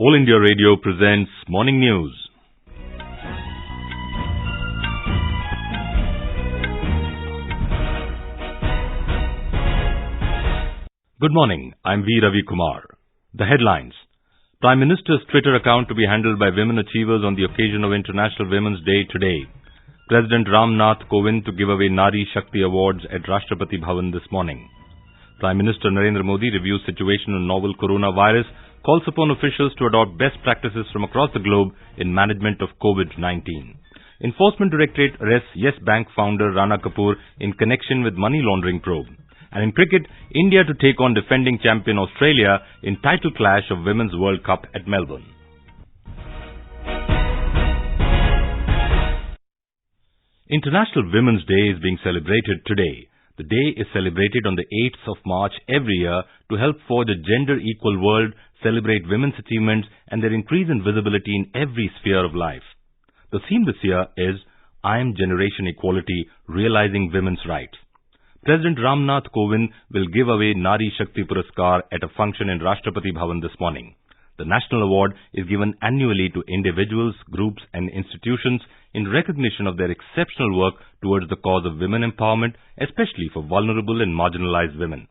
All India Radio presents Morning News. Good morning, I'm V. Ravi Kumar. The headlines. Prime Minister's Twitter account to be handled by women achievers on the occasion of International Women's Day today. President Ram Nath Kovind to give away Nari Shakti Awards at Rashtrapati Bhawan this morning. Prime Minister Narendra Modi reviews situation on novel coronavirus, calls upon officials to adopt best practices from across the globe in management of COVID-19. Enforcement Directorate arrests Yes Bank founder Rana Kapoor in connection with money-laundering probe. And in cricket, India to take on defending champion Australia in title clash of Women's World Cup at Melbourne. International Women's Day is being celebrated today. The day is celebrated on the 8th of March every year to help forge a gender-equal world, celebrate women's achievements and their increase in visibility in every sphere of life. The theme this year is I Am Generation Equality, Realizing Women's Rights. President Ram Nath Kovind will give away Nari Shakti Puraskar at a function in Rashtrapati Bhawan this morning. The national award is given annually to individuals, groups and institutions in recognition of their exceptional work towards the cause of women empowerment, especially for vulnerable and marginalized women.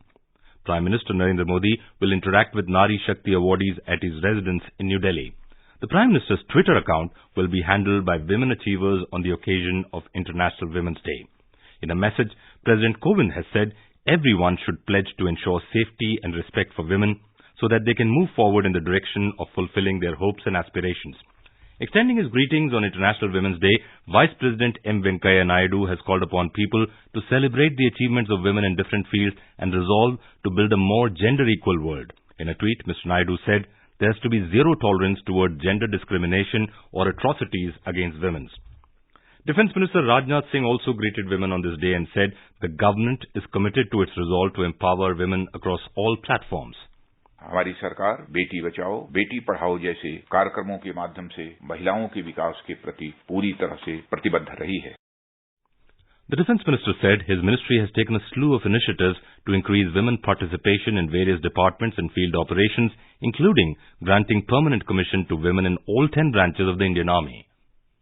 Prime Minister Narendra Modi will interact with Nari Shakti awardees at his residence in New Delhi. The Prime Minister's Twitter account will be handled by women achievers on the occasion of International Women's Day. In a message, President Kovind has said everyone should pledge to ensure safety and respect for women so that they can move forward in the direction of fulfilling their hopes and aspirations. Extending his greetings on International Women's Day, Vice President M. Venkaiah Naidu has called upon people to celebrate the achievements of women in different fields and resolve to build a more gender-equal world. In a tweet, Mr. Naidu said, there has to be zero tolerance toward gender discrimination or atrocities against women. Defence Minister Rajnath Singh also greeted women on this day and said the government is committed to its resolve to empower women across all platforms. हमारी सरकार बेटी बचाओ, बेटी पढ़ाओ जैसे कार्यक्रमों के माध्यम से महिलाओं के विकास के प्रति पूरी तरह से प्रतिबद्ध रही है. The Defence Minister said his ministry has taken a slew of initiatives to increase women participation in various departments and field operations, including granting permanent commission to women in all 10 branches of the Indian Army.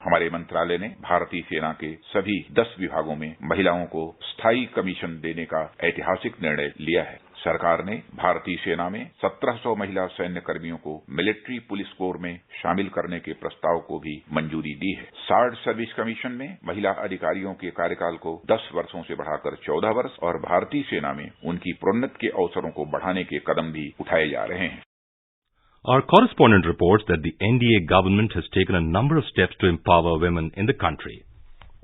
हमारे मंत्रालय ने भारतीय सेना के सभी 10 विभागों में महिलाओं को स्थायी कमीशन देने का ऐतिहासिक निर्णय लिया है. सरकार ने भारतीय सेना में 1700 महिला सैन्य कर्मियों को मिलिट्री पुलिस कोर में शामिल करने के प्रस्ताव को भी मंजूरी दी है. सार्ड सर्विस कमीशन में महिला अधिकारियों के कार्यकाल को 10 वर्षों से बढ़ाकर 14 वर्ष और भारतीय सेना में उनकी प्रोन्नति के अवसरों को बढ़ाने के कदम भी उठाए जा रहे हैं. Our correspondent reports that the NDA government has taken a number of steps to empower women in the country.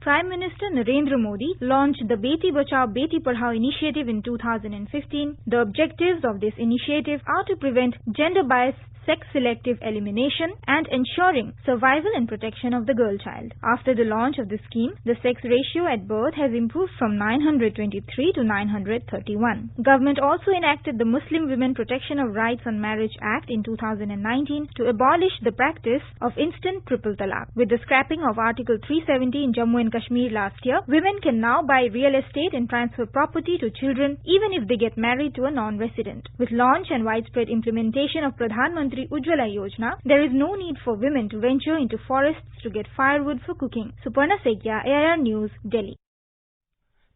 Prime Minister Narendra Modi launched the Beti Bachao Beti Padhao initiative in 2015. The objectives of this initiative are to prevent gender-biased sex-selective elimination and ensuring survival and protection of the girl child. After the launch of the scheme, the sex ratio at birth has improved from 923 to 931. Government also enacted the Muslim Women Protection of Rights on Marriage Act in 2019 to abolish the practice of instant triple talaq. With the scrapping of Article 370 in Jammu and Kashmir last year, women can now buy real estate and transfer property to children even if they get married to a non-resident. With launch and widespread implementation of Pradhan Mantri Ujjwala Yojana, there is no need for women to venture into forests to get firewood for cooking. Suparna Sekia, AIR News, Delhi.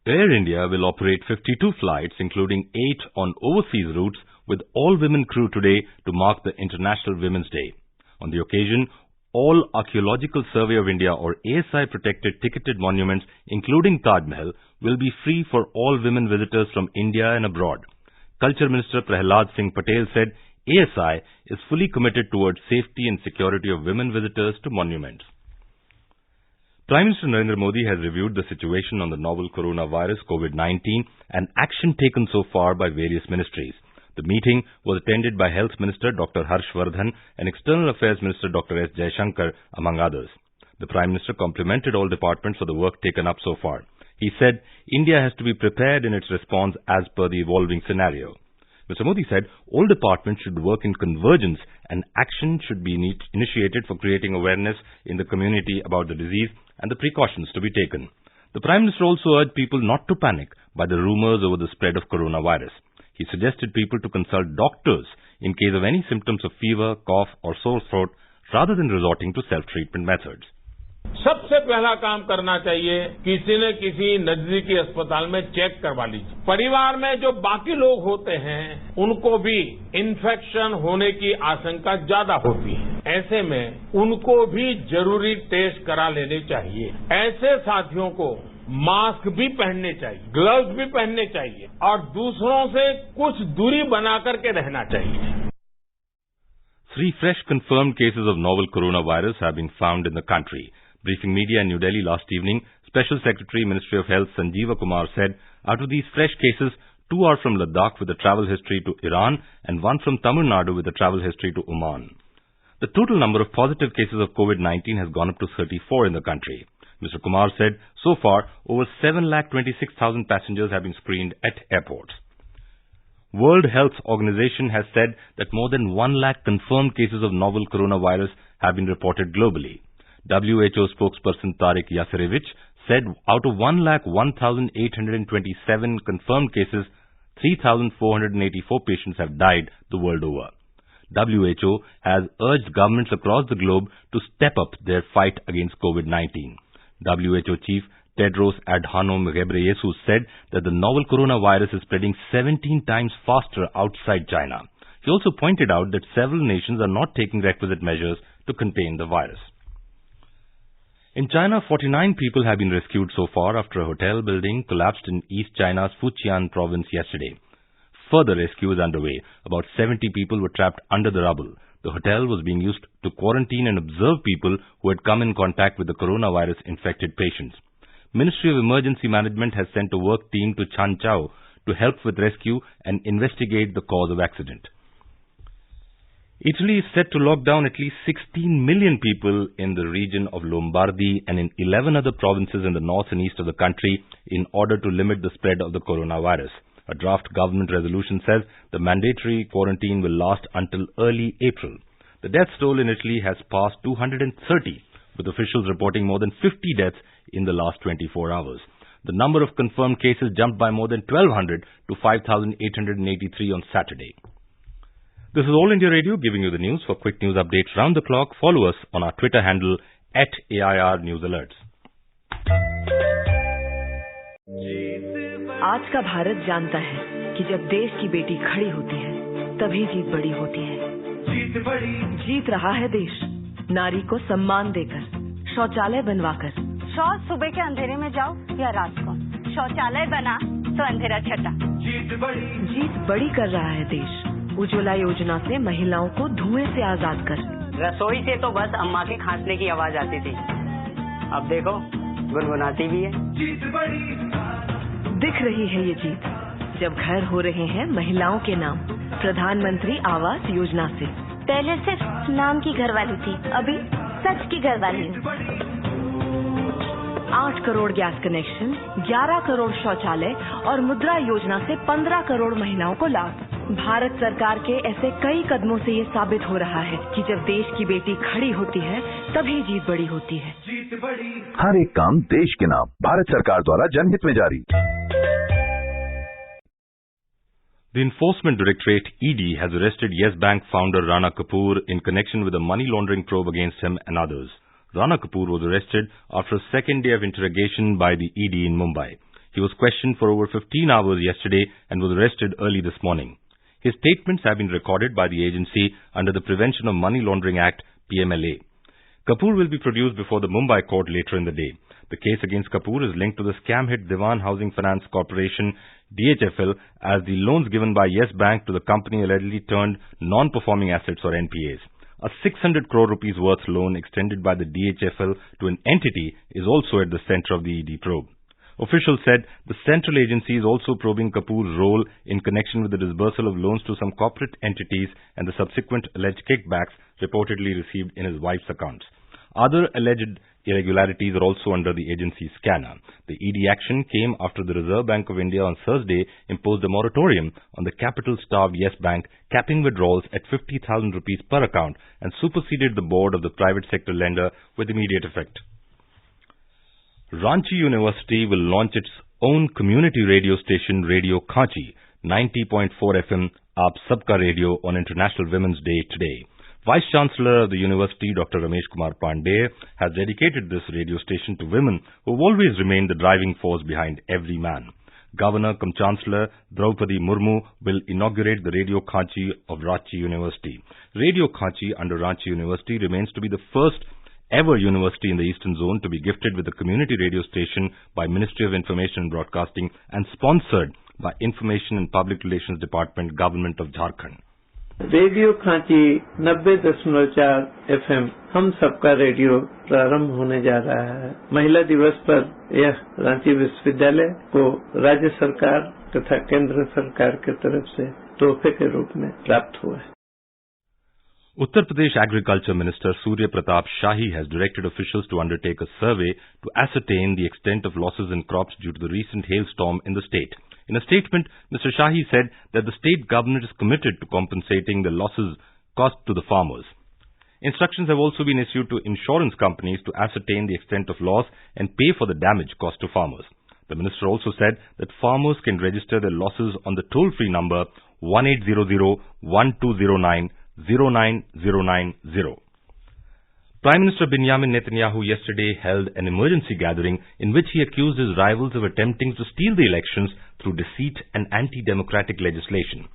Air India will operate 52 flights, including 8 on overseas routes, with all-women crew today to mark the International Women's Day. On the occasion, all Archaeological Survey of India or ASI-protected ticketed monuments, including Taj Mahal, will be free for all women visitors from India and abroad. Culture Minister Prahlad Singh Patel said ASI is fully committed towards safety and security of women visitors to monuments. Prime Minister Narendra Modi has reviewed the situation on the novel coronavirus COVID-19 and action taken so far by various ministries. The meeting was attended by Health Minister Dr. Harshvardhan and External Affairs Minister Dr. S. Jaishankar, among others. The Prime Minister complimented all departments for the work taken up so far. He said India has to be prepared in its response as per the evolving scenario. Mr. Modi said all departments should work in convergence and action should be initiated for creating awareness in the community about the disease and the precautions to be taken. The Prime Minister also urged people not to panic by the rumors over the spread of coronavirus. He suggested people to consult doctors in case of any symptoms of fever, cough or sore throat rather than resorting to self-treatment methods. सबसे पहला काम करना चाहिए, किसी न किसी नजदीकी अस्पताल में चेक करवा लीजिए। परिवार में जो बाकी लोग होते हैं उनको भी इन्फेक्शन होने की आशंका ज्यादा होती है। ऐसे में उनको भी जरूरी टेस्ट करा लेने चाहिए। ऐसे साथियों को मास्क भी पहनने चाहिए, ग्लव्स भी पहनने चाहिए और दूसरों से कुछ दूरी बना करके रहना चाहिए। 3 fresh confirmed cases of novel coronavirus have been found in the country. Briefing media in New Delhi last evening, Special Secretary, Ministry of Health Sanjeeva Kumar said, out of these fresh cases, 2 are from Ladakh with a travel history to Iran and 1 from Tamil Nadu with a travel history to Oman. The total number of positive cases of COVID-19 has gone up to 34 in the country. Mr. Kumar said, so far, over 7,26,000 passengers have been screened at airports. World Health Organization has said that more than 1 lakh confirmed cases of novel coronavirus have been reported globally. WHO spokesperson Tariq Yasirevich said out of 1,01,827 confirmed cases, 3,484 patients have died the world over. WHO has urged governments across the globe to step up their fight against COVID-19. WHO Chief Tedros Adhanom Ghebreyesus said that the novel coronavirus is spreading 17 times faster outside China. He also pointed out that several nations are not taking requisite measures to contain the virus. In China, 49 people have been rescued so far after a hotel building collapsed in East China's Fujian province yesterday. Further rescue is underway. About 70 people were trapped under the rubble. The hotel was being used to quarantine and observe people who had come in contact with the coronavirus-infected patients. Ministry of Emergency Management has sent a work team to Chanchao to help with rescue and investigate the cause of accident. Italy is set to lock down at least 16 million people in the region of Lombardy and in 11 other provinces in the north and east of the country in order to limit the spread of the coronavirus. A draft government resolution says the mandatory quarantine will last until early April. The death toll in Italy has passed 230, with officials reporting more than 50 deaths in the last 24 hours. The number of confirmed cases jumped by more than 1,200 to 5,883 on Saturday. This is All India Radio giving you the news. For quick news updates round the clock, follow us on our Twitter handle @AIR News Alerts. आज का भारत जानता है कि जब देश की बेटी खड़ी होती है तभी जीत बड़ी होती है। जीत रहा है देश नारी को सम्मान देकर, शौचालय बनवाकर। शौच सुबह के अंधेरे में जाओ या रात को, शौचालय बना तो अंधेरा छटा। जीत बड़ी कर रहा है देश उज्ज्वला योजना से महिलाओं को धुएं से आजाद कर। रसोई से तो बस अम्मा के खांसने की आवाज आती थी, अब देखो गुनगुनाती भी है। दिख रही है ये जीत जब घर हो रहे हैं महिलाओं के नाम प्रधानमंत्री आवास योजना से। पहले सिर्फ नाम की घरवाली थी, अभी सच की घरवाली हूँ। 8 करोड़ गैस कनेक्शन, 11 करोड़ शौचालय और मुद्रा योजना से 15 करोड़ महिलाओं को लाभ। भारत सरकार के ऐसे कई कदमों से ये साबित हो रहा है कि जब देश की बेटी खड़ी होती है तभी जीत बड़ी होती है। हर एक काम देश के नाम, भारत सरकार द्वारा जनहित में जारी। The Enforcement Directorate (ED) has arrested Yes Bank founder Rana Kapoor in connection with a money-laundering probe against him and others. Rana Kapoor was arrested after a second day of interrogation by the ED in Mumbai. He was questioned for over 15 hours yesterday and was arrested early this morning. His statements have been recorded by the agency under the Prevention of Money Laundering Act (PMLA). Kapoor will be produced before the Mumbai court later in the day. The case against Kapoor is linked to the scam hit Diwan Housing Finance Corporation (DHFL) as the loans given by Yes Bank to the company allegedly turned non-performing assets or NPAs. A 600 crore rupees worth loan extended by the DHFL to an entity is also at the center of the ED probe. Officials said the central agency is also probing Kapoor's role in connection with the disbursal of loans to some corporate entities and the subsequent alleged kickbacks reportedly received in his wife's accounts. Other alleged irregularities are also under the agency's scanner. The ED action came after the Reserve Bank of India on Thursday imposed a moratorium on the capital-starved Yes Bank, capping withdrawals at 50,000 rupees per account and superseded the board of the private sector lender with immediate effect. Ranchi University will launch its own community radio station, Radio Khanchi, 90.4 FM, Aap Sabka Radio on International Women's Day today. Vice Chancellor of the University, Dr. Ramesh Kumar Pandey, has dedicated this radio station to women who have always remained the driving force behind every man. Governor cum Chancellor Draupadi Murmu will inaugurate the Radio Khanchi of Ranchi University. Radio Khanchi under Ranchi University remains to be the first ever university in the Eastern Zone to be gifted with a community radio station by Ministry of Information and Broadcasting and sponsored by Information and Public Relations Department, Government of Jharkhand. Radio Khanchi 90.4 FM हम सबका radio प्रारंभ होने जा रहा है। महिला दिवस पर यह रांची विश्वविद्यालय को राज्य सरकार तथा केंद्र सरकार की तरफ से तोहफे के रूप में प्राप्त हुआ है। Uttar Pradesh Agriculture Minister Surya Pratap Shahi has directed officials to undertake a survey to ascertain the extent of losses in crops due to the recent hailstorm in the state. In a statement, Mr. Shahi said that the state government is committed to compensating the losses caused to the farmers. Instructions have also been issued to insurance companies to ascertain the extent of loss and pay for the damage caused to farmers. The minister also said that farmers can register their losses on the toll-free number 1800-1209-09090. Prime Minister Benjamin Netanyahu yesterday held an emergency gathering in which he accused his rivals of attempting to steal the elections through deceit and anti-democratic legislation.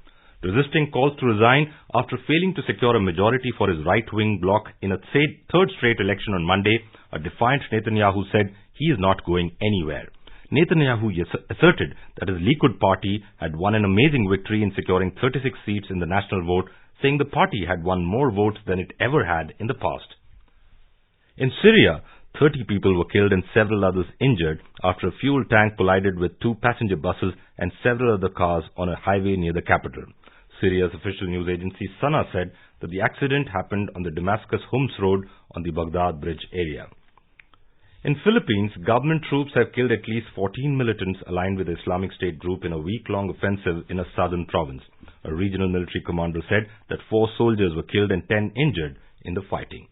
Resisting calls to resign after failing to secure a majority for his right-wing bloc in a third straight election on Monday, a defiant Netanyahu said he is not going anywhere. Netanyahu asserted that his Likud party had won an amazing victory in securing 36 seats in the national vote, saying the party had won more votes than it ever had in the past. In Syria, 30 people were killed and several others injured after a fuel tank collided with 2 passenger buses and several other cars on a highway near the capital. Syria's official news agency Sana said that the accident happened on the Damascus-Homs road on the Baghdad bridge area. In Philippines, government troops have killed at least 14 militants aligned with the Islamic State group in a week-long offensive in a southern province. A regional military commander said that 4 soldiers were killed and 10 injured in the fighting.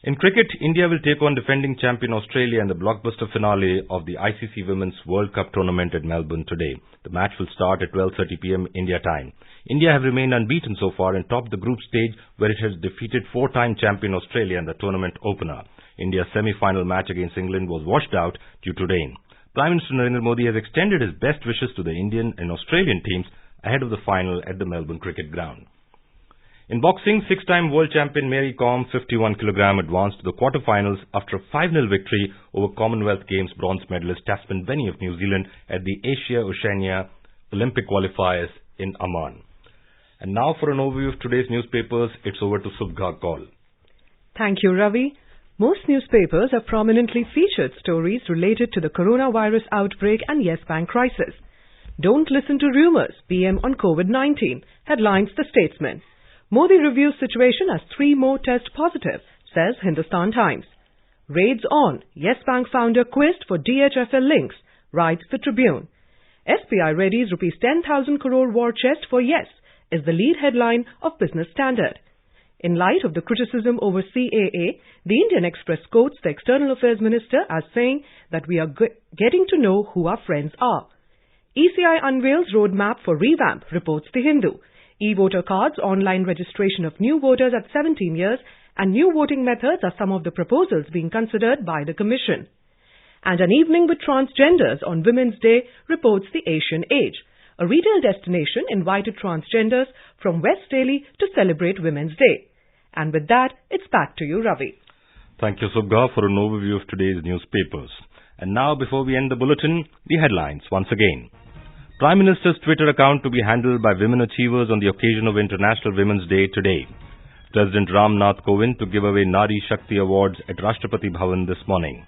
In cricket, India will take on defending champion Australia in the blockbuster finale of the ICC Women's World Cup tournament at Melbourne today. The match will start at 12:30 p.m. India time. India have remained unbeaten so far and topped the group stage where it has defeated 4-time champion Australia in the tournament opener. India's semi-final match against England was washed out due to rain. Prime Minister Narendra Modi has extended his best wishes to the Indian and Australian teams ahead of the final at the Melbourne Cricket Ground. In boxing, 6-time world champion Mary Kom, 51 kg, advanced to the quarterfinals after a 5-0 victory over Commonwealth Games bronze medalist Tasman Benny of New Zealand at the Asia-Oceania Olympic qualifiers in Amman. And now for an overview of today's newspapers, it's over to Subha Kaul. Thank you, Ravi. Most newspapers have prominently featured stories related to the coronavirus outbreak and Yes Bank crisis. Don't listen to rumours, PM on COVID-19, headlines The Statesman. Modi reviews situation as 3 more test positive, says Hindustan Times. Raids on, Yes Bank founder quizzed for DHFL links, writes the Tribune. SBI readies rupees 10,000 crore war chest for Yes, is the lead headline of Business Standard. In light of the criticism over CAA, the Indian Express quotes the External Affairs Minister as saying that we are getting to know who our friends are. ECI unveils roadmap for revamp, reports The Hindu. E-voter cards, online registration of new voters at 17 years and new voting methods are some of the proposals being considered by the Commission. And an evening with transgenders on Women's Day, reports the Asian Age. A retail destination invited transgenders from West Delhi to celebrate Women's Day. And with that, it's back to you, Ravi. Thank you, Subha, for an overview of today's newspapers. And now, before we end the bulletin, the headlines once again. Prime Minister's Twitter account to be handled by women achievers on the occasion of International Women's Day today. President Ram Nath Kovind to give away Nari Shakti Awards at Rashtrapati Bhawan this morning.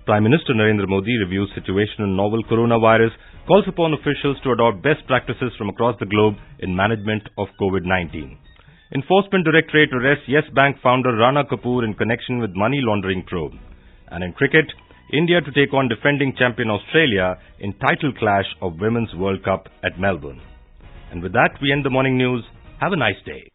Prime Minister Narendra Modi reviews situation on novel coronavirus, calls upon officials to adopt best practices from across the globe in management of COVID-19. Enforcement Directorate arrests Yes Bank founder Rana Kapoor in connection with money laundering probe. And in cricket, India to take on defending champion Australia in title clash of Women's World Cup at Melbourne. And with that, we end the morning news. Have a nice day.